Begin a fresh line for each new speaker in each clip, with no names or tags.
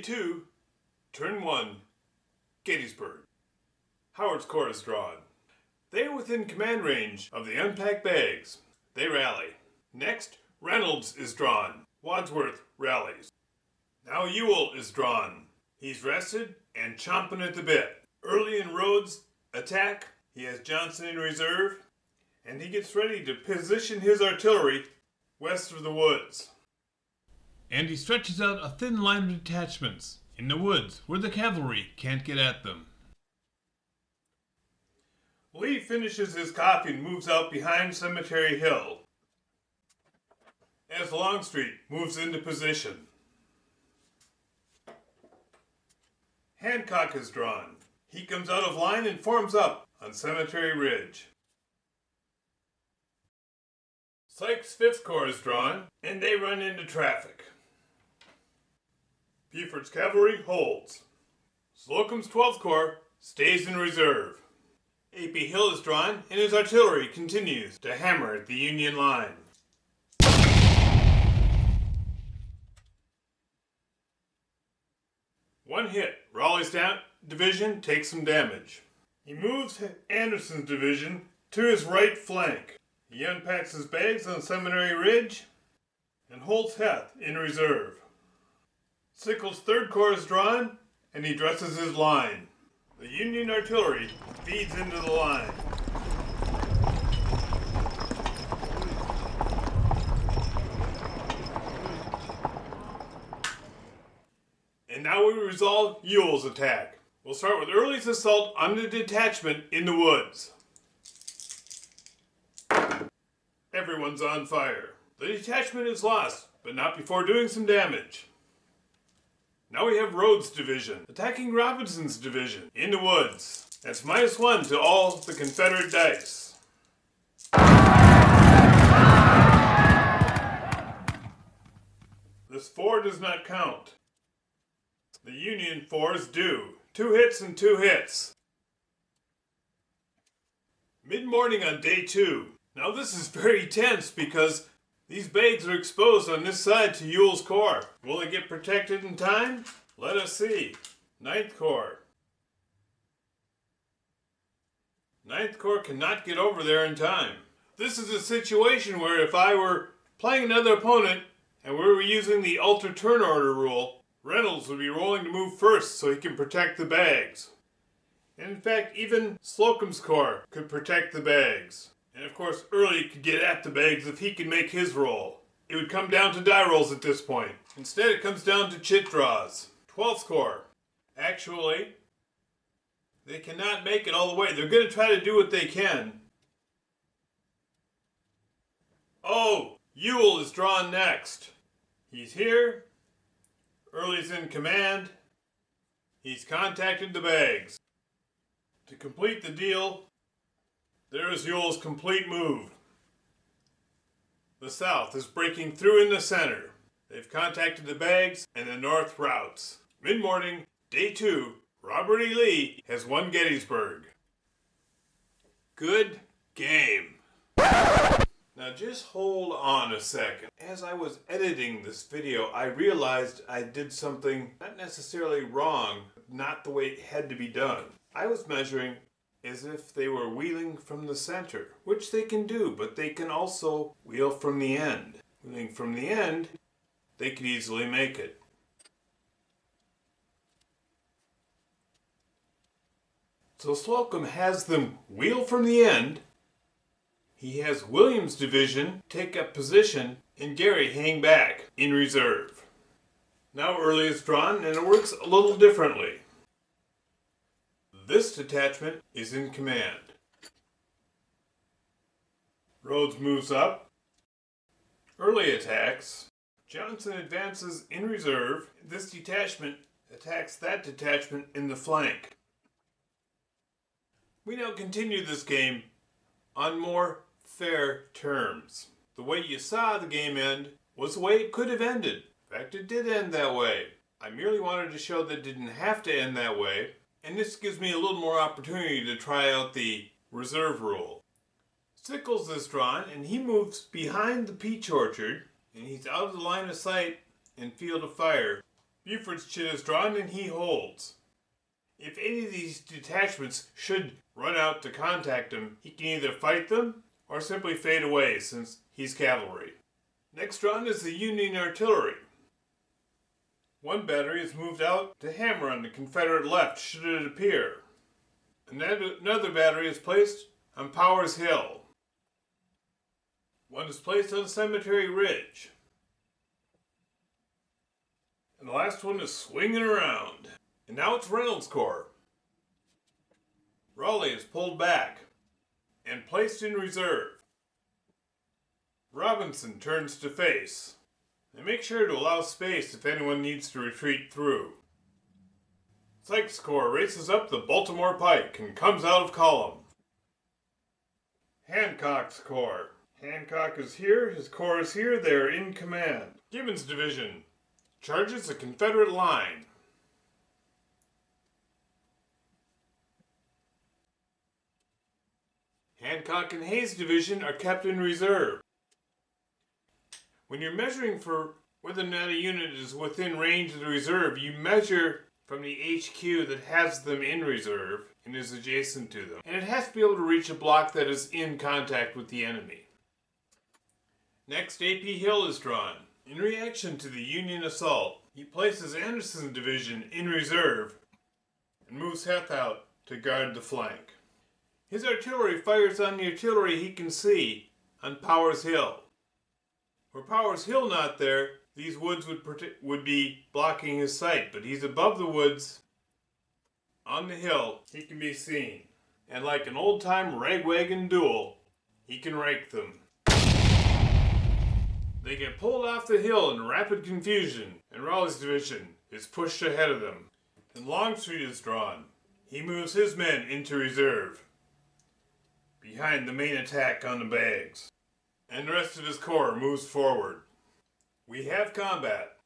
2, Turn 1, Gettysburg. Howard's Corps is drawn. They are within command range of the unpacked bags. They rally. Next, Reynolds is drawn. Wadsworth rallies. Now Ewell is drawn. He's rested and chomping at the bit. Early and Rhodes attack. He has Johnson in reserve. And he gets ready to position his artillery west of the woods. And he stretches out a thin line of detachments in the woods where the cavalry can't get at them. Lee finishes his coffee and moves out behind Cemetery Hill as Longstreet moves into position. Hancock is drawn. He comes out of line and forms up on Cemetery Ridge. Sykes' 5th Corps is drawn, and they run into traffic. Buford's cavalry holds. Slocum's 12th Corps stays in reserve. A.P. Hill is drawn, and his artillery continues to hammer at the Union line. One hit. Raleigh's division takes some damage. He moves Anderson's division to his right flank. He unpacks his bags on Seminary Ridge and holds Heth in reserve. Sickles' 3rd Corps is drawn, and he dresses his line. The Union artillery feeds into the line. And now we resolve Ewell's attack. We'll start with Early's assault on the detachment in the woods. Everyone's on fire. The detachment is lost, but not before doing some damage. Now we have Rhodes' division attacking Robinson's division in the woods. That's -1 to all the Confederate dice. This 4 does not count. The Union 4s do. 2 hits and 2 hits. Mid-morning on day 2. Now this is very tense because these bags are exposed on this side to Ewell's Corps. Will they get protected in time? Let us see. 9th Corps. 9th Corps cannot get over there in time. This is a situation where if I were playing another opponent and we were using the alter turn order rule, Reynolds would be rolling to move first so he can protect the bags. And in fact, even Slocum's Corps could protect the bags. And of course, Early could get at the bags if he could make his roll. It would come down to die rolls at this point. Instead, it comes down to chit draws. 12th Corps. Actually, they cannot make it all the way. They're going to try to do what they can. Oh, Ewell is drawn next. He's here. Early's in command. He's contacted the bags. To complete the deal, there is Ewell's complete move. The South is breaking through in the center. They've contacted the bags and the North routes. Mid-morning, day 2, Robert E. Lee has won Gettysburg. Good game. Now just hold on a second. As I was editing this video, I realized I did something not necessarily wrong, not the way it had to be done. I was measuring as if they were wheeling from the center, which they can do, but they can also wheel from the end. Wheeling from the end, they could easily make it. So Slocum has them wheel from the end. He has Williams' division take up position and Gary hang back in reserve. Now Early is drawn and it works a little differently. This detachment is in command. Rhodes moves up. Early attacks. Johnson advances in reserve. This detachment attacks that detachment in the flank. We now continue this game on more fair terms. The way you saw the game end was the way it could have ended. In fact, it did end that way. I merely wanted to show that it didn't have to end that way. And this gives me a little more opportunity to try out the reserve rule. Sickles is drawn and he moves behind the peach orchard and he's out of the line of sight and field of fire Buford's chin is drawn and he holds. If any of these detachments should run out to contact him, he can either fight them or simply fade away since he's cavalry. Next drawn is the Union artillery. One battery is moved out to hammer on the Confederate left should it appear. Another battery is placed on Powers Hill. One is placed on Cemetery Ridge. And the last one is swinging around. And now it's Reynolds' Corps. Raleigh is pulled back and placed in reserve. Robinson turns to face. And make sure to allow space if anyone needs to retreat through. Sykes' Corps races up the Baltimore Pike and comes out of column. Hancock's Corps. Hancock is here, his corps is here, they are in command. Gibbon's division charges a Confederate line. Hancock and Hayes' division are kept in reserve. When you're measuring for whether or not a unit is within range of the reserve, you measure from the HQ that has them in reserve and is adjacent to them. And it has to be able to reach a block that is in contact with the enemy. Next, A.P. Hill is drawn. In reaction to the Union assault, he places Anderson's division in reserve and moves Heth out to guard the flank. His artillery fires on the artillery he can see on Powers Hill. Were Powers Hill not there, these woods would be blocking his sight, but he's above the woods. On the hill, he can be seen. And like an old-time ragwagon duel, he can rake them. They get pulled off the hill in rapid confusion, and Raleigh's division is pushed ahead of them. And Longstreet is drawn. He moves his men into reserve, behind the main attack on the bags. And the rest of his corps moves forward. We have combat.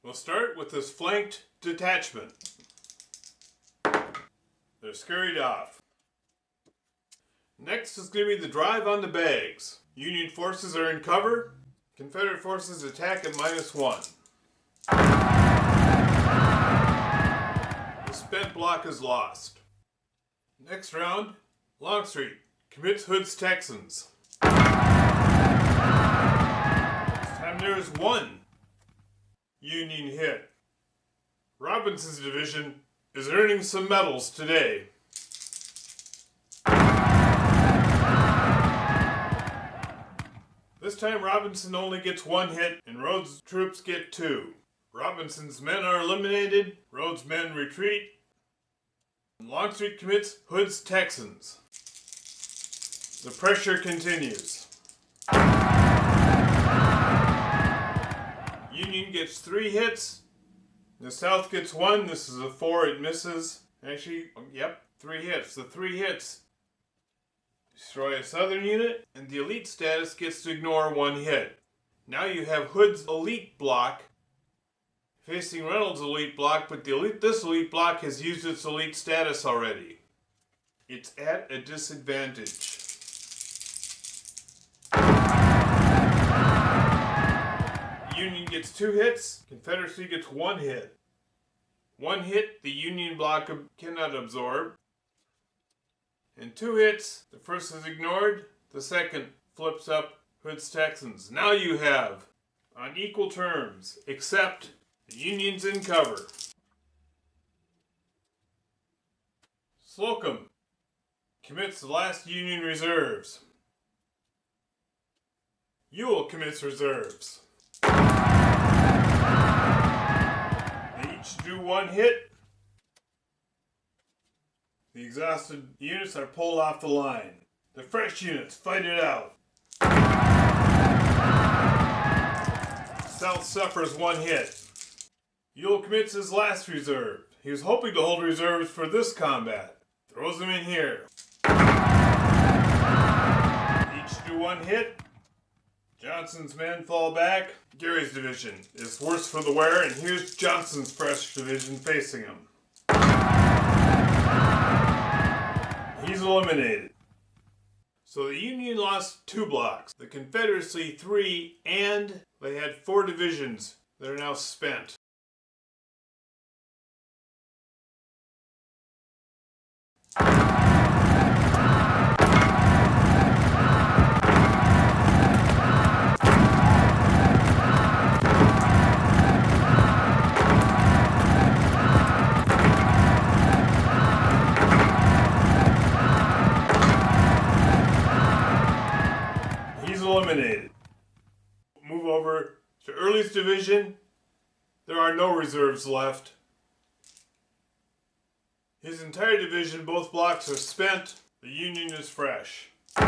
We'll start with this flanked detachment. They're scurried off. Next is going to be the drive on the bags. Union forces are in cover. Confederate forces attack at -1. The spent block is lost. Next round, Longstreet commits Hood's Texans. This time there is one Union hit. Robinson's division is earning some medals today. This time Robinson only gets one hit and Rhodes' troops get 2. Robinson's men are eliminated, Rhodes' men retreat, and Longstreet commits Hood's Texans. The pressure continues. Union gets 3 hits, the South gets 1, this is a 4, it misses. Actually, yep, 3 hits. The 3 hits destroy a Southern unit, and the elite status gets to ignore 1 hit. Now you have Hood's elite block facing Reynolds' elite block, but this elite block has used its elite status already. It's at a disadvantage. Union gets 2 hits, Confederacy gets 1 hit. 1 hit the Union block cannot absorb. And 2 hits, the first is ignored, the second flips up Hood's Texans. Now you have, on equal terms, except the Union's in cover. Slocum commits the last Union reserves. Ewell commits reserves. They each do 1 hit. The exhausted units are pulled off the line. The fresh units fight it out. South suffers 1 hit. Ewell commits his last reserve. He was hoping to hold reserves for this combat. Throws them in here. Each do 1 hit. Johnson's men fall back. Gary's division is worse for the wear, and here's Johnson's fresh division facing him. He's eliminated. So the Union lost 2 blocks, the Confederacy 3, and they had 4 divisions that are now spent. He's eliminated. Move over to Early's division. There are no reserves left. His entire division, both blocks are spent. The Union is fresh. There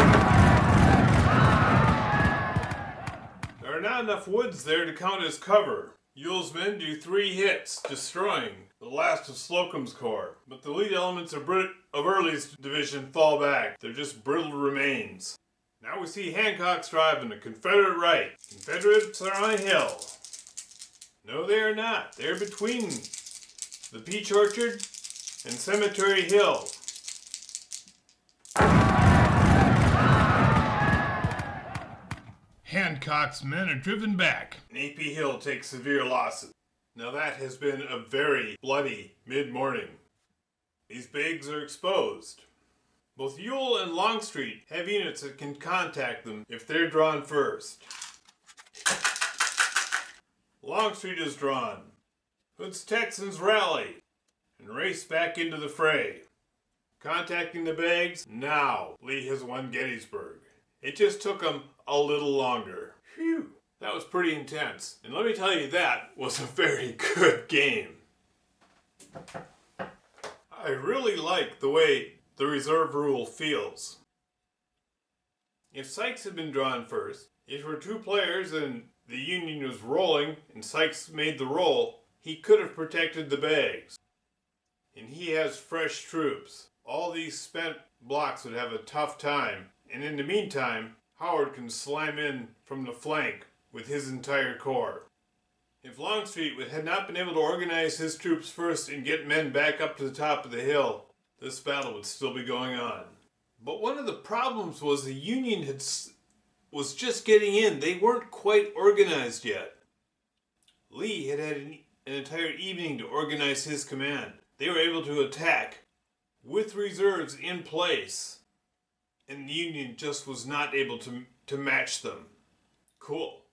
are not enough woods there to count as cover. Yule's men do 3 hits, destroying the last of Slocum's corps. But the lead elements of Early's division fall back. They're just brittle remains. Now we see Hancock's driving the Confederate right. Confederates are on a hill. No, they are not. They're between the Peach Orchard and Cemetery Hill. Hancock's men are driven back. Napi Hill takes severe losses. Now that has been a very bloody mid-morning. These Beigs are exposed. Both Ewell and Longstreet have units that can contact them if they're drawn first. Longstreet is drawn. Hood's Texans rally and race back into the fray. Contacting the Beigs, now Lee has won Gettysburg. It just took him a little longer. Phew, that was pretty intense. And let me tell you, that was a very good game. I really like the way the reserve rule feels. If Sykes had been drawn first, if there were 2 players and the Union was rolling and Sykes made the roll, he could have protected the Beigs. And he has fresh troops. All these spent blocks would have a tough time. And in the meantime, Howard can slam in from the flank with his entire corps. If Longstreet had not been able to organize his troops first and get men back up to the top of the hill, this battle would still be going on. But one of the problems was the Union was just getting in. They weren't quite organized yet. Lee had an entire evening to organize his command. They were able to attack with reserves in place, and the Union just was not able to match them. Cool.